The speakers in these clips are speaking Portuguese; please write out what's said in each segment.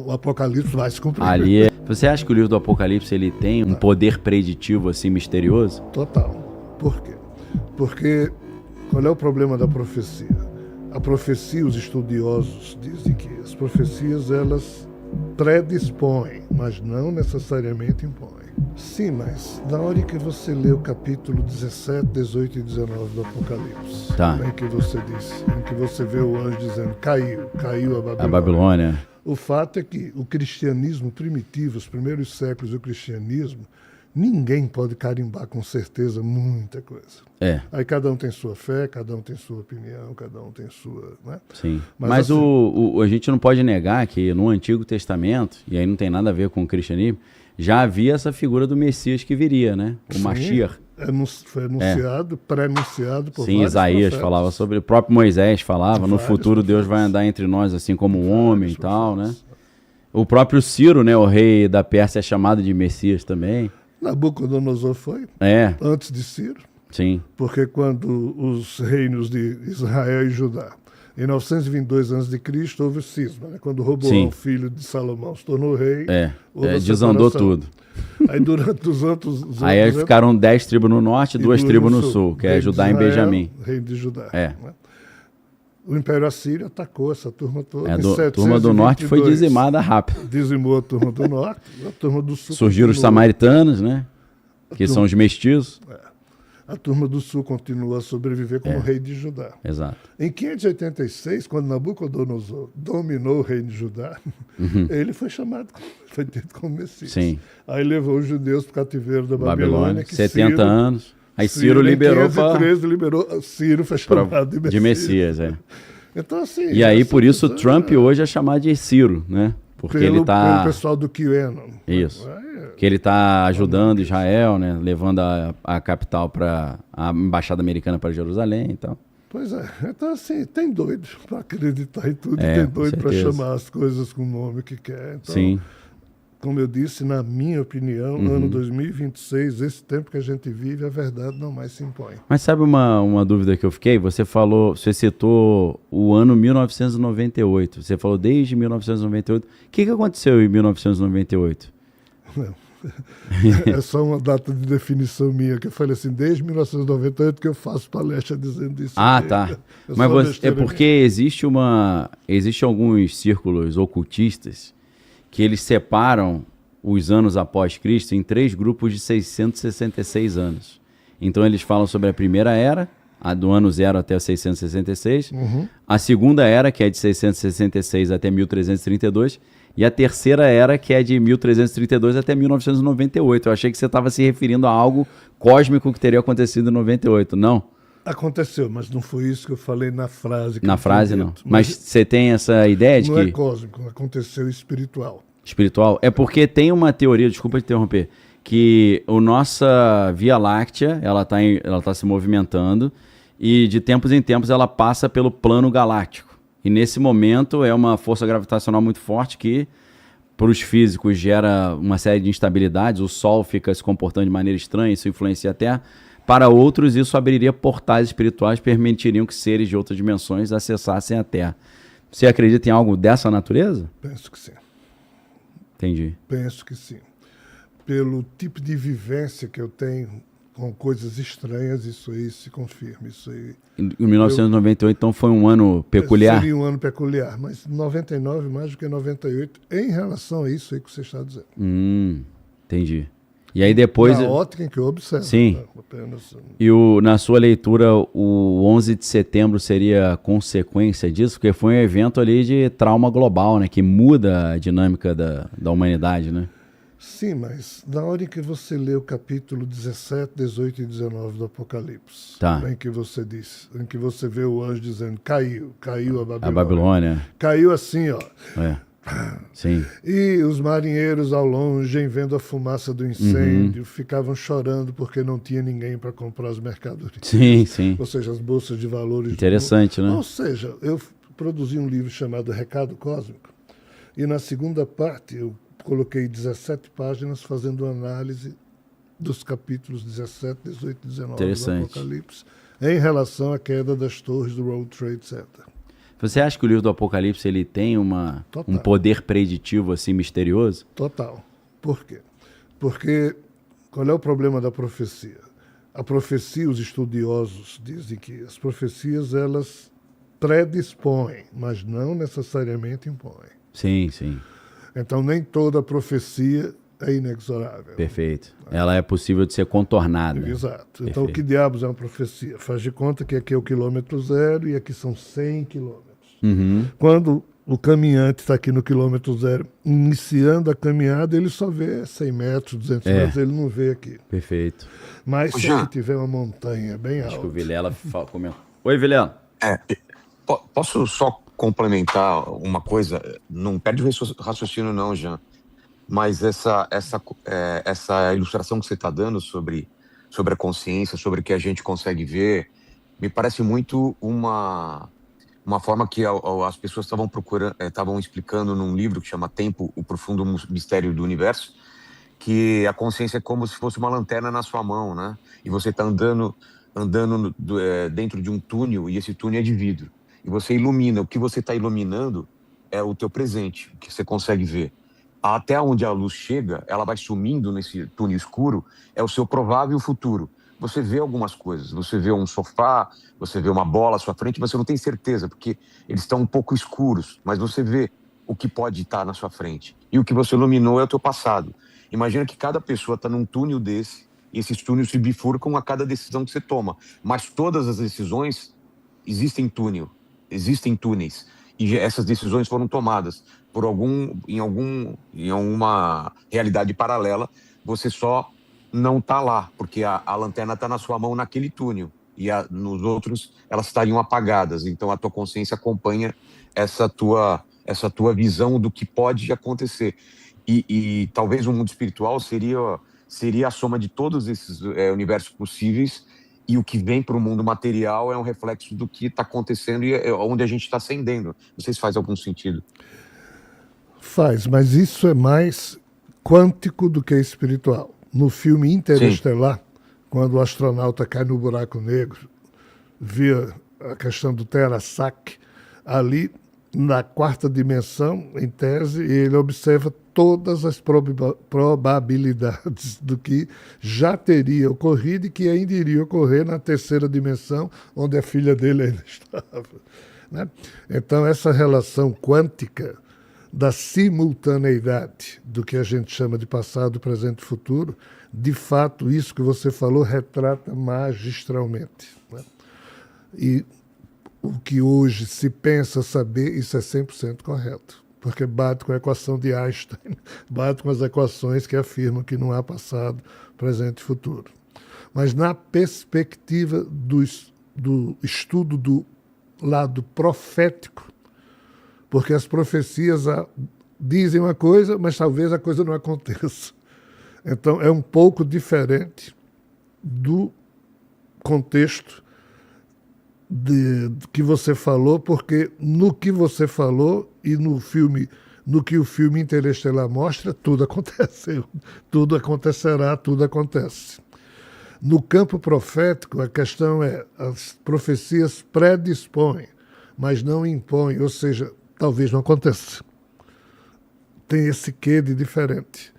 O Apocalipse vai se cumprir. Você acha que o livro do Apocalipse ele tem um poder preditivo assim misterioso? Total. Por quê? Porque qual é o problema da profecia? A profecia, os estudiosos dizem que as profecias elas predispõem, mas não necessariamente impõem. Sim, mas na hora que você lê o capítulo 17, 18 e 19 do Apocalipse, em que você diz, em que você vê o anjo dizendo, caiu a Babilônia. O fato é que o cristianismo primitivo, os primeiros séculos do cristianismo, ninguém pode carimbar com certeza muita coisa. Aí cada um tem sua fé, cada um tem sua opinião, cada um tem sua... Né? Sim, mas assim, a gente não pode negar que no Antigo Testamento, e aí não tem nada a ver com o cristianismo, já havia essa figura do Messias que viria, né? O Mashiach. Foi anunciado, pré-anunciado por vários Isaías profetas. Falava sobre, o próprio Moisés falava, no futuro Deus vai andar entre nós assim como um homem e tal, né? O próprio Ciro, né, o rei da Pérsia é chamado de Messias também. Nabucodonosor foi, antes de Ciro. Sim. Porque quando os reinos de Israel e Judá, em 922 a.C., houve o cisma, né? Quando Roboão, filho de Salomão, se tornou rei, desandou tudo. Aí durante os outros aí ficaram 10 tribos no norte e 2 tribos no sul, que é Judá e Benjamim. Reino de Judá. Né? O Império Assírio atacou essa turma toda. A turma do norte foi dizimada rápido. Dizimou a turma do norte, a turma do sul. Surgiram os samaritanos, né? Que são os mestiços. A turma do sul continuou a sobreviver como rei de Judá. Exato. Em 586, quando Nabucodonosor dominou o reino de Judá, ele foi chamado, foi tido como Messias. Sim. Aí levou os judeus para o cativeiro da Babilônia. 70 anos. Aí Ciro liberou para... Ciro foi chamado de Messias. Então, assim... E aí, por isso, Trump hoje é chamado de Ciro, né? Porque ele está... Pelo pessoal do QAnon. Isso. Que ele está ajudando Israel, né? Levando a capital para a embaixada americana para Jerusalém e tal. Pois é. Então, assim, tem doido para acreditar em tudo. Tem doido para chamar as coisas com o nome que quer. Então, sim. Como eu disse, na minha opinião, no ano 2026, esse tempo que a gente vive, a verdade não mais se impõe. Mas sabe uma dúvida que eu fiquei? Você citou o ano 1998. Você falou desde 1998. O que aconteceu em 1998? Não. É só uma data de definição minha, que eu falei assim, desde 1998 que eu faço palestra dizendo isso. Tá. Mas é porque existe alguns círculos ocultistas que eles separam os anos após Cristo em 3 grupos de 666 anos. Então eles falam sobre a primeira era, a do ano 0 até 666, a segunda era, que é de 666 até 1332, e a terceira era, que é de 1332 até 1998. Eu achei que você estava se referindo a algo cósmico que teria acontecido em 98, não? Aconteceu, mas não foi isso que eu falei na frase. Na frase, não. Mas você tem essa ideia de que... Não é cósmico, aconteceu espiritual. Espiritual? É porque tem uma teoria, desculpa te interromper, que a nossa Via Láctea, ela tá se movimentando e de tempos em tempos ela passa pelo plano galáctico. E nesse momento é uma força gravitacional muito forte que, para os físicos, gera uma série de instabilidades. O Sol fica se comportando de maneira estranha, isso influencia a Terra. Para outros, isso abriria portais espirituais que permitiriam que seres de outras dimensões acessassem a Terra. Você acredita em algo dessa natureza? Penso que sim. Entendi. Penso que sim. Pelo tipo de vivência que eu tenho com coisas estranhas, isso aí se confirma. Isso aí. Em 1998, então, foi um ano peculiar? Seria um ano peculiar, mas 99 mais do que 98, em relação a isso aí que você está dizendo. Entendi. E aí depois... Na ótica em que eu observo. Sim. Apenas... E na sua leitura, o 11 de setembro seria consequência disso? Porque foi um evento ali de trauma global, né? Que muda a dinâmica da humanidade, né? Sim, mas na hora em que você lê o capítulo 17, 18 e 19 do Apocalipse, em que você diz, em que você vê o anjo dizendo, caiu a Babilônia. A Babilônia. Caiu assim, ó. Sim. E os marinheiros ao longe, vendo a fumaça do incêndio, ficavam chorando porque não tinha ninguém para comprar as mercadorias. Sim. Ou seja, as bolsas de valores. Interessante, né? Ou seja, eu produzi um livro chamado Recado Cósmico, e na segunda parte eu coloquei 17 páginas fazendo análise dos capítulos 17, 18 e 19 do Apocalipse em relação à queda das torres do World Trade Center. Você acha que o livro do Apocalipse ele tem um poder preditivo assim misterioso? Total. Por quê? Porque qual é o problema da profecia? A profecia, os estudiosos dizem que as profecias elas predispõem, mas não necessariamente impõem. Sim, sim. Então nem toda profecia é inexorável. Perfeito. Ela é possível de ser contornada. Exato. Perfeito. Então o que diabos é uma profecia? Faz de conta que aqui é o quilômetro zero e aqui são 100 quilômetros. Quando o caminhante está aqui no quilômetro zero, iniciando a caminhada, ele só vê 100 metros, 200 metros, ele não vê aqui. Perfeito. Mas se aqui tiver uma montanha bem alta... Acho que o Vilela comentou. Oi, Vilela. Posso só complementar uma coisa? Não perde o raciocínio não, Jean. Mas essa ilustração que você está dando sobre a consciência, sobre o que a gente consegue ver, me parece muito uma forma que as pessoas estavam explicando num livro que chama Tempo, o Profundo Mistério do Universo, que a consciência é como se fosse uma lanterna na sua mão, né? E você está andando dentro de um túnel, e esse túnel é de vidro. E você ilumina. O que você está iluminando é o teu presente, o que você consegue ver. Até onde a luz chega, ela vai sumindo nesse túnel escuro, é o seu provável futuro. Você vê algumas coisas, você vê um sofá, você vê uma bola à sua frente, mas você não tem certeza, porque eles estão um pouco escuros, mas você vê o que pode estar na sua frente. E o que você iluminou é o teu passado. Imagina que cada pessoa está num túnel desse, e esses túneis se bifurcam a cada decisão que você toma. Mas todas as decisões, existem túneis. E essas decisões foram tomadas em alguma realidade paralela, você só não está lá, porque a lanterna está na sua mão naquele túnel, e nos outros elas estariam apagadas. Então a tua consciência acompanha essa tua visão do que pode acontecer. E talvez o mundo espiritual seria a soma de todos esses universos possíveis, e o que vem para o mundo material é um reflexo do que está acontecendo e onde a gente está ascendendo. Não sei se faz algum sentido. Faz, mas isso é mais quântico do que espiritual. No filme Interestelar, quando o astronauta cai no buraco negro, via a questão do Terassac, ali na quarta dimensão, em tese, ele observa todas as probabilidades do que já teria ocorrido e que ainda iria ocorrer na terceira dimensão, onde a filha dele ainda estava. Né? Então, essa relação quântica da simultaneidade do que a gente chama de passado, presente e futuro, de fato, isso que você falou retrata magistralmente. Né? E o que hoje se pensa saber, isso é 100% correto, porque bate com a equação de Einstein, bate com as equações que afirmam que não há passado, presente e futuro. Mas na perspectiva do estudo do lado profético, porque as profecias dizem uma coisa, mas talvez a coisa não aconteça. Então, é um pouco diferente do contexto que você falou, porque no que você falou e no que o filme Interestelar mostra, tudo aconteceu. Tudo acontecerá, tudo acontece. No campo profético, a questão é, as profecias predispõem, mas não impõem, ou seja, talvez não aconteça. Tem esse quê de diferente.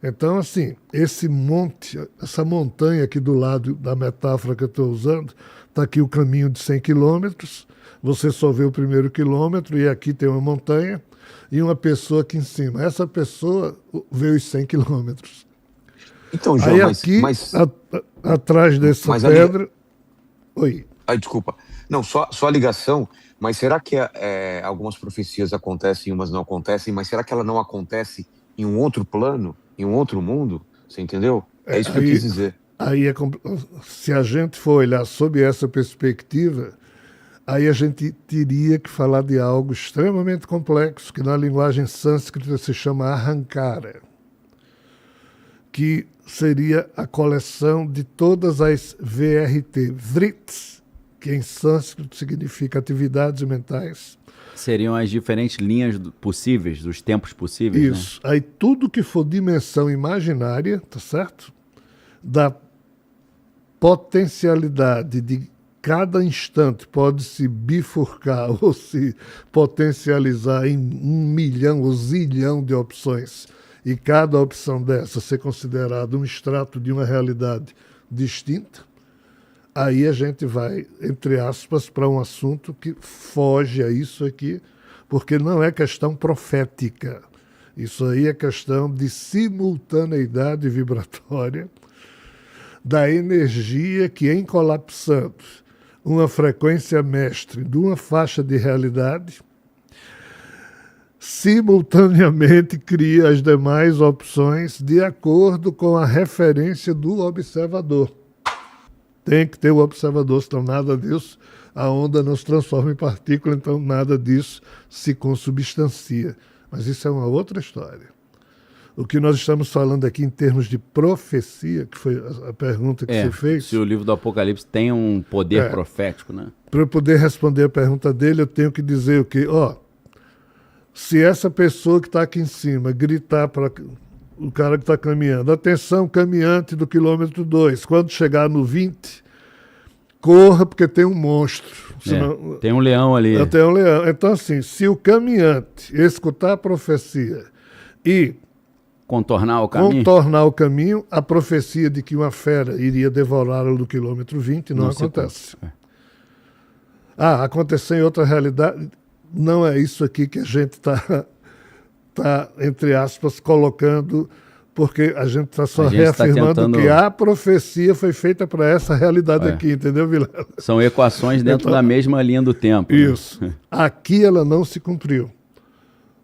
Então, assim, esse monte, essa montanha aqui do lado da metáfora que eu estou usando, está aqui o caminho de 100 quilômetros, você só vê o primeiro quilômetro e aqui tem uma montanha e uma pessoa aqui em cima. Essa pessoa vê os 100 quilômetros. Então, João, aí aqui, atrás dessa pedra... Oi. Desculpa. Não, só a ligação, mas será que algumas profecias acontecem e umas não acontecem, mas será que ela não acontece em um outro plano, em um outro mundo? Você entendeu? É isso que eu quis dizer. Aí se a gente for olhar sob essa perspectiva, aí a gente teria que falar de algo extremamente complexo, que na linguagem sânscrita se chama Ahankara, que seria a coleção de todas as VRT, Vrits, que em sânscrito significa atividades mentais. Seriam as diferentes linhas possíveis, dos tempos possíveis, isso. Né? Aí tudo que for dimensão imaginária, tá certo? Da potencialidade de cada instante pode se bifurcar ou se potencializar em 1 milhão ou zilhão de opções, e cada opção dessa ser considerada um extrato de uma realidade distinta, aí a gente vai, entre aspas, para um assunto que foge a isso aqui, porque não é questão profética. Isso aí é questão de simultaneidade vibratória da energia que, em colapsando uma frequência mestre de uma faixa de realidade, simultaneamente cria as demais opções de acordo com a referência do observador. Tem que ter o observador, senão nada disso, a onda não se transforma em partícula, então nada disso se consubstancia. Mas isso é uma outra história. O que nós estamos falando aqui em termos de profecia, que foi a pergunta que você fez... Se o livro do Apocalipse tem um poder profético, né? Para eu poder responder a pergunta dele, eu tenho que dizer o quê? Se essa pessoa que está aqui em cima gritar para o cara que está caminhando, atenção, caminhante do quilômetro 2, quando chegar no 20, corra porque tem um monstro. Senão, tem um leão ali. Tem um leão. Então, assim, se o caminhante escutar a profecia e contornar o caminho, a profecia de que uma fera iria devorá-lo no quilômetro 20 não acontece. Aconteceu em outra realidade. Não é isso aqui que a gente está, entre aspas, colocando, porque a gente está só reafirmando que a profecia foi feita para essa realidade aqui, entendeu, Vilela? São equações dentro da mesma linha do tempo. Isso. Né? Aqui ela não se cumpriu,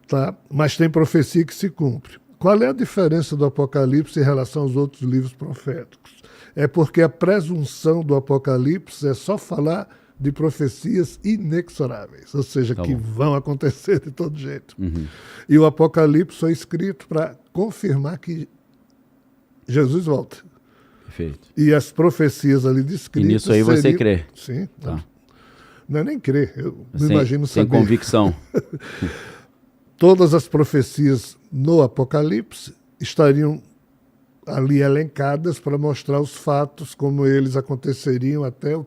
tá? Mas tem profecia que se cumpre. Qual é a diferença do Apocalipse em relação aos outros livros proféticos? É porque a presunção do Apocalipse é só falar de profecias inexoráveis, ou seja, que vão acontecer de todo jeito. E o Apocalipse foi escrito para confirmar que Jesus volta. Perfeito. E as profecias ali descritas... E nisso aí você crê? Sim. Não é nem crer, eu me imagino sem saber. Convicção. Todas as profecias no Apocalipse estariam ali elencadas para mostrar os fatos como eles aconteceriam até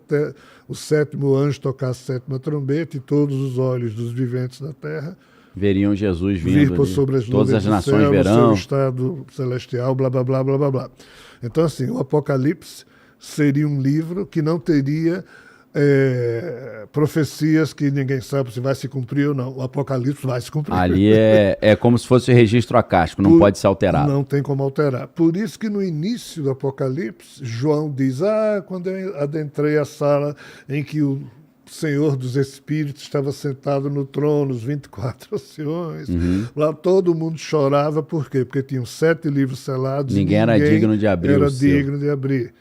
o sétimo anjo tocar a sétima trombeta e todos os olhos dos viventes da terra veriam Jesus vindo vir por sobre as todas as nações céu, verão. seu estado celestial, blá, blá, blá, blá, blá, blá. Então, assim, o Apocalipse seria um livro que não teria profecias que ninguém sabe se vai se cumprir ou não. O Apocalipse vai se cumprir. Ali é como se fosse registro acástico, não pode ser alterado. Não tem como alterar. Por isso que no início do Apocalipse, João diz, quando eu adentrei a sala em que o Senhor dos Espíritos estava sentado no trono, os 24 anciões, lá todo mundo chorava, por quê? Porque tinham 7 livros selados. Ninguém era digno de abrir Era digno de abrir.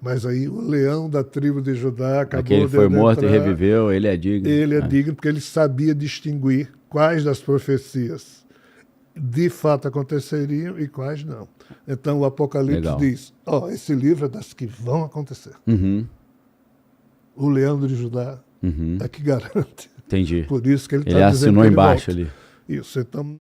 Mas aí o leão da tribo de Judá acabou de Aquele foi morto e reviveu, ele é digno. Ele é digno porque ele sabia distinguir quais das profecias de fato aconteceriam e quais não. Então o Apocalipse diz, esse livro é das que vão acontecer. O leão de Judá é que garante. Entendi. Por isso que ele assinou embaixo ali. Isso, então...